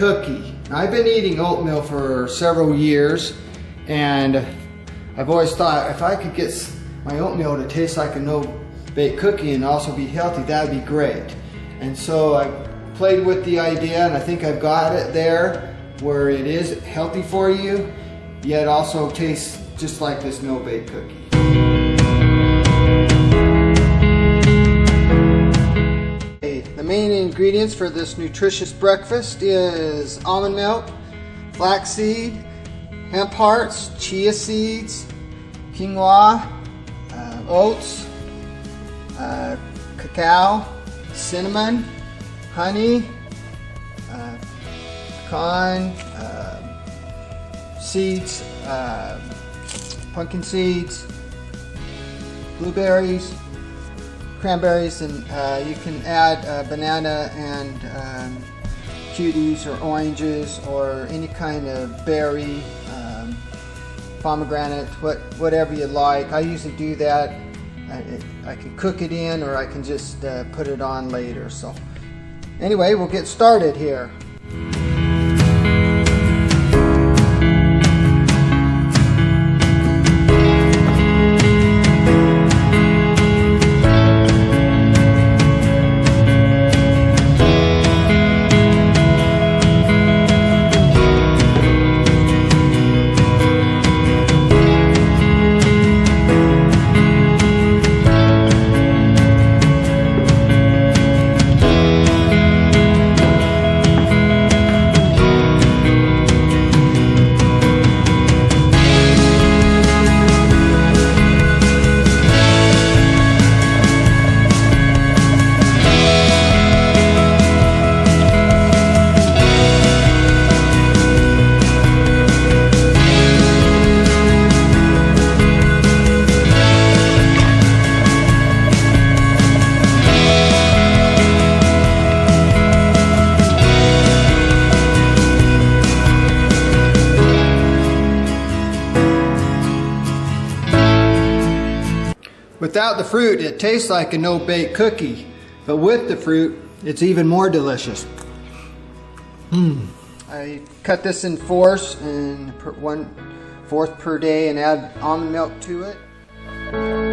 cookie. I've been eating oatmeal for several years, and I've always thought if I could get my oatmeal to taste like a no-bake cookie and also be healthy, that would be great. And so I played with the idea, and I think I've got it there where it is healthy for you, yet also tastes just like this no-bake cookie. The main ingredients for this nutritious breakfast is almond milk, flaxseed, hemp hearts, chia seeds, quinoa, oats, cacao, cinnamon, honey, pecan seeds, pumpkin seeds, blueberries, cranberries, and you can add banana and cuties or oranges or any kind of berry, pomegranate, whatever you like. I usually do that. I can cook it in, or I can just put it on later. So anyway, we'll get started here. Without the fruit, it tastes like a no-bake cookie, but with the fruit, it's even more delicious. I cut this in fourths, and 1/4 per day, and add almond milk to it.